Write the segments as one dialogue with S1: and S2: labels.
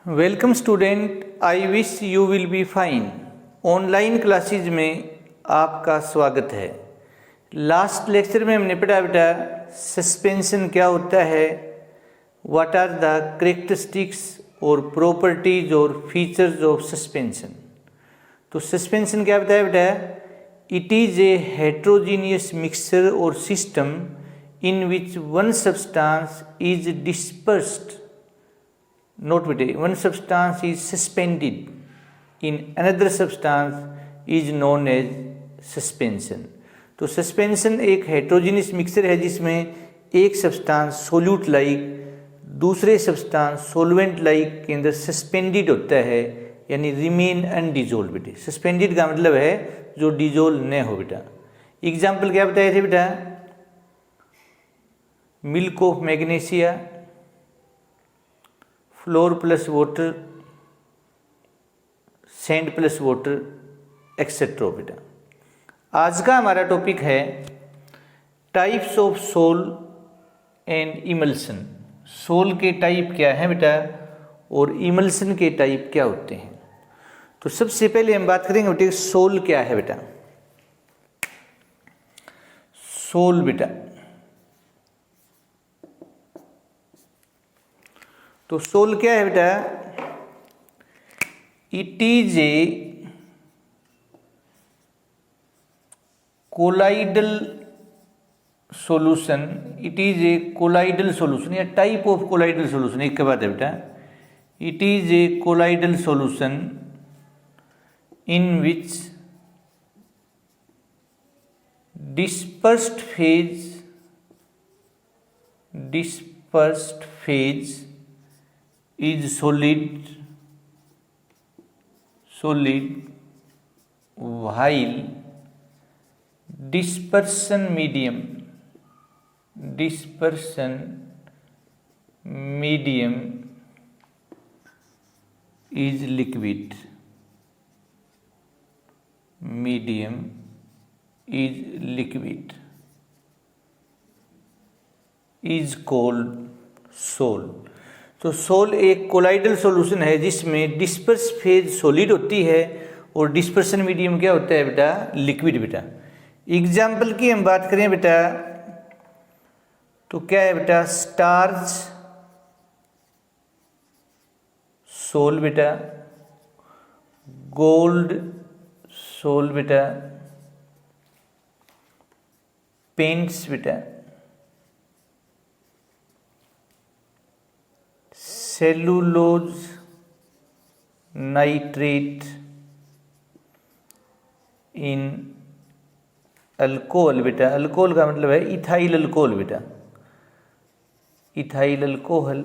S1: Welcome student, I wish you will be fine. Online classes में आपका स्वागत है। लास्ट लेक्चर में हमने पढ़ा बेटा सस्पेंशन क्या होता है, व्हाट आर द कैरेक्टरिस्टिक्स और प्रॉपर्टीज और फीचर्स ऑफ सस्पेंशन। तो सस्पेंशन क्या बताया बेटा, it is a heterogeneous mixture और system in which one substance is dispersed, note बेटे, one substance is suspended in another substance is known as suspension. तो suspension एक हेट्रोजीनियस मिक्सचर है जिसमें एक सब्सटेंस सोल्यूट लाइक दूसरे सब्सटेंस सोलवेंट लाइक के अंदर सस्पेंडेड होता है, यानी रिमेन अनडिजोल्व। बेटे सस्पेंडेड का मतलब है जो डिजोल्व न हो। बेटा एग्जाम्पल क्या बताए थे बेटा, milk of magnesia, flour plus water, sand plus water, etcetera. बेटा आज का हमारा टॉपिक है types of sol and emulsion. Sol के टाइप क्या है बेटा और इमल्सन के टाइप क्या होते हैं। तो सबसे पहले हम बात करेंगे बेटे सोल क्या है। बेटा सोल बेटा, तो सोल क्या है बेटा, it is A colloidal solution, it is A colloidal solution या टाइप ऑफ कोलाइडल सॉल्यूशन। एक के बाद है बेटा, it is A colloidal solution in which dispersed phase is solid while dispersion medium is liquid, is called sol. तो sol एक colloidal solution है जिसमें डिस्पर्स फेज सॉलिड होती है और डिस्पर्सन मीडियम क्या होता है बेटा, लिक्विड। बेटा एग्जाम्पल की हम बात करें बेटा तो क्या है बेटा, स्टार्च सोल बेटा, गोल्ड सोल बेटा, पेंट्स बेटा, सेलुलोज नाइट्रेट इन अल्कोहल। बेटा अल्कोहल का मतलब है इथाइल अल्कोहल। बेटा ethyl alcohol,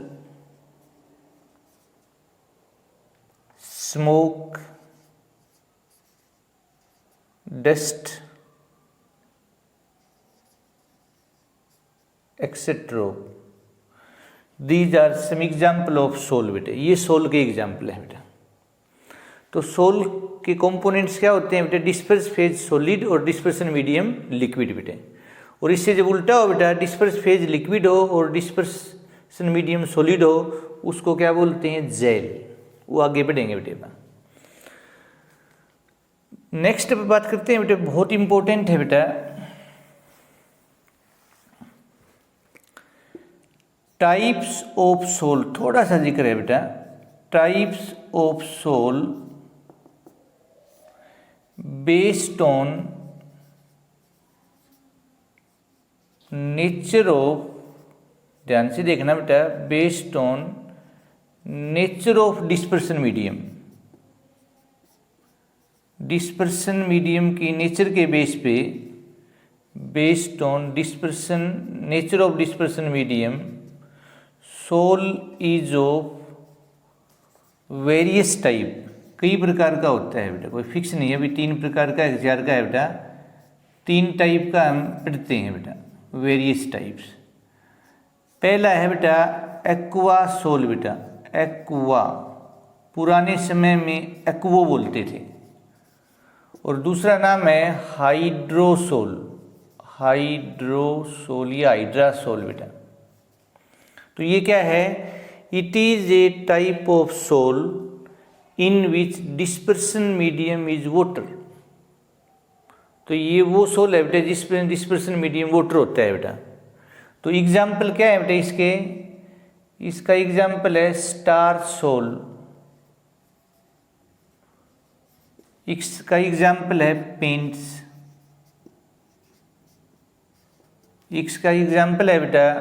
S1: smoke, dust, etcetera. These are some example of sol. बेटे ये सोल के एग्जाम्पल है। बेटा तो सोल के कंपोनेंट्स क्या होते हैं बेटे, डिस्पर्स फेज सॉलिड और डिस्पर्सन मीडियम लिक्विड। बेटे और इससे जब उल्टा हो बेटा, डिस्पर्स फेज लिक्विड हो और डिस्पर्सन मीडियम सॉलिड हो, उसको क्या बोलते हैं, जेल। वो आगे बढ़ेंगे बेटे। नेक्स्ट बात करते हैं बेटे, बहुत इंपॉर्टेंट है बेटा, टाइप्स ऑफ सोल। थोड़ा सा जिक्र है बेटा, types of sol based on nature of, ध्यान से देखना बेटा, based on nature of dispersion medium. Dispersion medium की नेचर के बेस पे, based on dispersion nature of dispersion medium, sol is of various type. कई प्रकार का होता है बेटा, कोई फिक्स नहीं है अभी 3 प्रकार का 1000 का है बेटा। 3 टाइप का हम पढ़ते हैं बेटा, वेरियस टाइप्स। पहला है बेटा एक्वा सोल। बेटा एक्वा, पुराने समय में एक्वो बोलते थे। और दूसरा नाम है हाइड्रोसोल, हाइड्रोसोल या हाइड्रासोल। बेटा तो ये क्या है, it is a type of sol in which dispersion medium is water. तो ये वो सोल है बेटा जिसमें डिस्पर्सन मीडियम वाटर होता है बेटा। तो एग्जाम्पल क्या है बेटा इसके, इसका एग्जाम्पल है स्टार सोल, इसका एग्जाम्पल है पेंट्स, इसका एग्जाम्पल है बेटा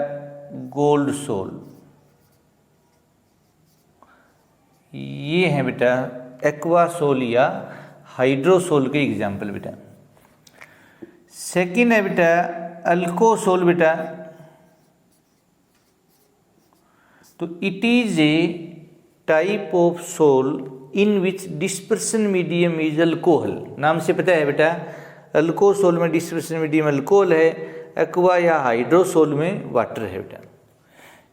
S1: गोल्ड सोल, ये है बेटा एक्वा सोल या हाइड्रोसोल के एग्जाम्पल बेटा। सेकंड है बेटा अल्कोसोल बेटा। तो it is a type of sol in which dispersion medium is alcohol. नाम से पता है बेटा अल्कोसोल में डिस्पर्सन मीडियम अल्कोहल है, एक्वा या हाइड्रोसोल में वाटर है बेटा।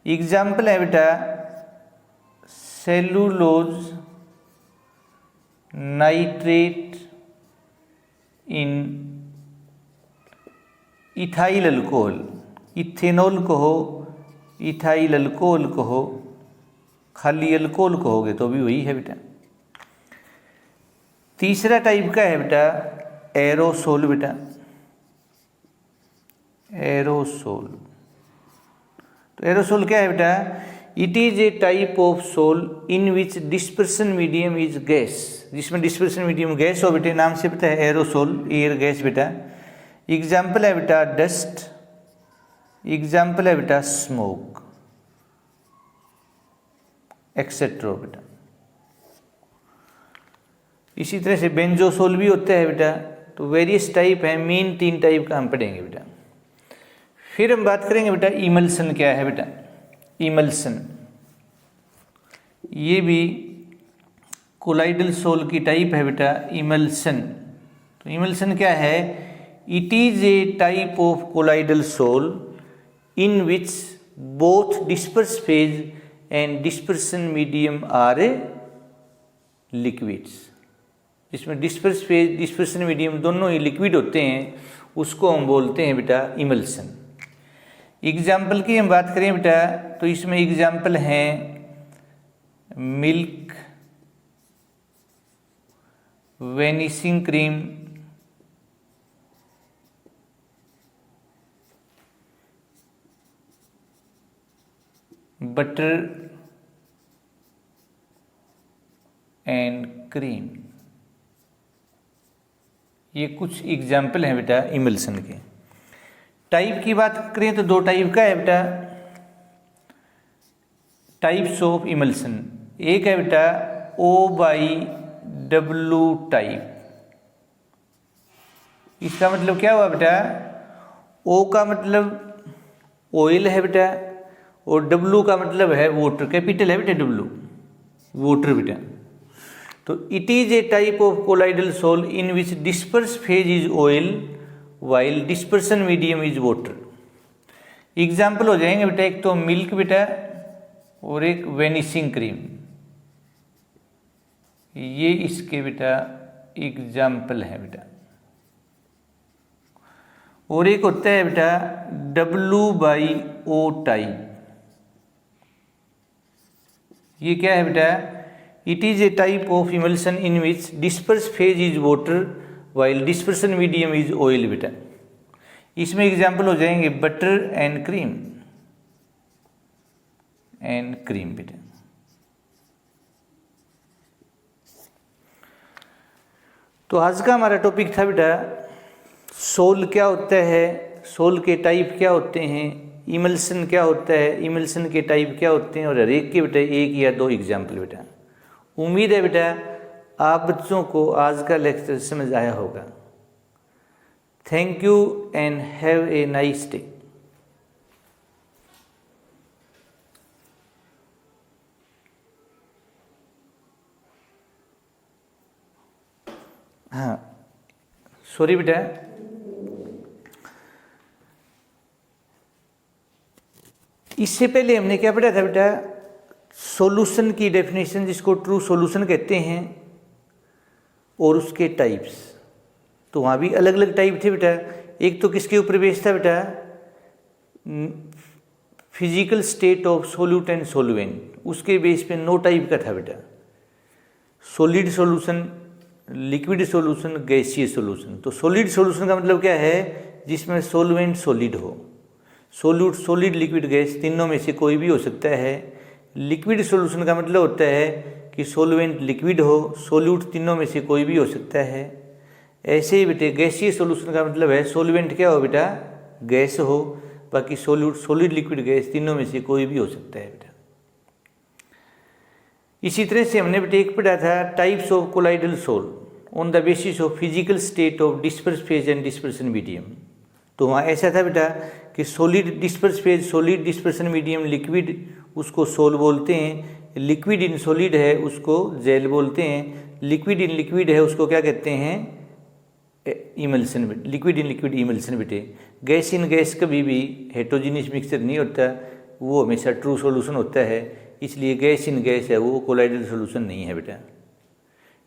S1: एग्जाम्पल है बेटा cellulose nitrate in ethyl alcohol, ethanol कहो इथाइल अल्कोहल कहो खाली अल्कोहल कहोगे तो भी वही है बेटा। तीसरा टाइप का है बेटा एरोसोल बेटा, एरोसोल। तो एरोसोल क्या है बेटा, it is a type of sol in which dispersion medium is gas, जिसमें डिस्पर्सन मीडियम गैस हो बेटे, नाम से पता है एरोसोल एयर गैस बेटा। एग्जाम्पल है बेटा डस्ट, एग्जाम्पल है बेटा स्मोक एक्सेट्रा बेटा। इसी तरह से बेंजोसोल भी होता है बेटा। तो वेरियस टाइप है, मेन 3 टाइप का हम पढ़ेंगे बेटा। फिर हम बात करेंगे बेटा इमल्सन क्या है बेटा। इमल्सन ये भी कोलाइडल सोल की टाइप है बेटा इमल्सन। तो इमल्सन क्या है, it is a type of colloidal sol in which both disperse phase and dispersion medium are liquids. जिसमें डिस्पर्स फेज डिस्पर्सन मीडियम दोनों ही लिक्विड होते हैं, उसको हम बोलते हैं बेटा इमल्सन। एग्जाम्पल की हम बात करें बेटा तो इसमें एग्जाम्पल हैं milk, vanishing cream, butter and cream. ये कुछ एग्जाम्पल हैं बेटा इमल्सन के। टाइप की बात करें तो 2 टाइप का है बेटा टाइप्स ऑफ इमल्सन। एक है बेटा O/W टाइप। इसका मतलब क्या हुआ बेटा, O का मतलब ऑयल है बेटा और W का मतलब है वाटर, कैपिटल है बेटा W, वाटर बेटा। तो it is a type of colloidal sol in which disperse phase is oil while dispersion medium is water. Example हो जाएंगे बेटा एक तो मिल्क बेटा और एक वेनिसिंग क्रीम, ये इसके बेटा एग्जाम्पल है बेटा। और एक होता है बेटा W/O टाइप। ये क्या है बेटा, it is a type of emulsion in which disperse phase is water while dispersion medium is oil बेटा। इसमें एग्जाम्पल हो जाएंगे बटर एंड क्रीम बेटा। तो आज का हमारा टॉपिक था बेटा सोल क्या होता है, सोल के टाइप क्या होते हैं, इमल्सन क्या होता है, इमल्सन के टाइप क्या होते हैं, और हर एक के बेटा 1 या 2 एग्जाम्पल बेटा। उम्मीद है बेटा आप बच्चों को आज का लेक्चर समझ आया होगा। Thank you and have a nice day. हाँ सॉरी बेटा, इससे पहले हमने क्या पढ़ा था बेटा, सॉल्यूशन की डेफिनेशन जिसको ट्रू सॉल्यूशन कहते हैं और उसके टाइप्स। तो वहाँ भी अलग अलग टाइप थे बेटा। एक तो किसके ऊपर बेस्ड था बेटा, physical state of solute and solvent, उसके बेस पे 9 टाइप का था बेटा। सॉलिड सॉल्यूशन, लिक्विड सॉल्यूशन, गैसीय सॉल्यूशन। तो सॉलिड सॉल्यूशन का मतलब क्या है, जिसमें सोलवेंट सॉलिड हो। सोल्यूट सॉलिड, लिक्विड, गैस, तीनों में से कोई भी हो सकता है। लिक्विड सॉल्यूशन का मतलब होता है कि सोलवेंट लिक्विड हो, सोल्यूट तीनों में से कोई भी हो सकता है। ऐसे ही बेटे गैसीय सॉल्यूशन का मतलब है सोलवेंट क्या हो बेटा, गैस हो, बाकी सोल्यूट सॉलिड, लिक्विड, गैस तीनों में से कोई भी हो सकता है बेटा। इसी तरह से हमने बेटे एक पढ़ा था types of colloidal sol on the basis of physical state of disperse phase and dispersion medium. तो वहाँ ऐसा था बेटा कि solid disperse phase, solid dispersion medium, liquid उसको सोल बोलते हैं। लिक्विड इन सॉलिड है उसको जेल बोलते हैं। लिक्विड इन लिक्विड है उसको क्या कहते हैं, emulsion. Liquid in liquid emulsion बेटे। गैस इन गैस कभी भी हेटेरोजेनियस मिक्सचर नहीं होता, वो हमेशा ट्रू सॉल्यूशन होता है, इसलिए गैस इन गैस है वो कोलाइडल सॉल्यूशन नहीं है बेटा।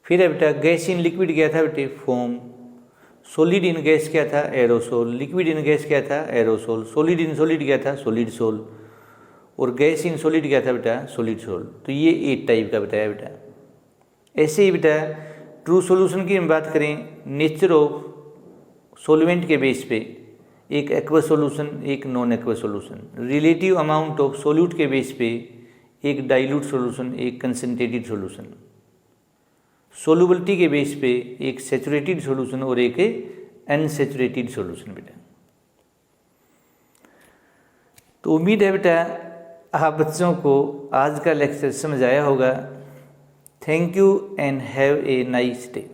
S1: फिर है बेटा गैस इन लिक्विड क्या था बेटे, फोम। सॉलिड इन गैस क्या था, एरोसोल। लिक्विड इन गैस क्या था, एरोसोल। सॉलिड इन सॉलिड क्या था, सॉलिड सोल। और गैस इन सॉलिड क्या था बेटा, सॉलिड सोल। तो ये 8 टाइप का बताया बेटा। ऐसे ही बेटा ट्रू सॉल्यूशन की हम बात करें, नेचर ऑफ सॉल्वेंट के बेस पे एक एक्वस सॉल्यूशन, एक non aqueous solution. Relative amount of solute के बेस पे एक डाइल्यूट सॉल्यूशन, एक कंसंट्रेटेड सॉल्यूशन। सोल्युबिलिटी के बेस पे एक सैचुरेटेड सॉल्यूशन और एक अनसैचुरेटेड सॉल्यूशन बेटा। तो उम्मीद है बेटा आप बच्चों को आज का लेक्चर समझ आया होगा। Thank you and have a nice day.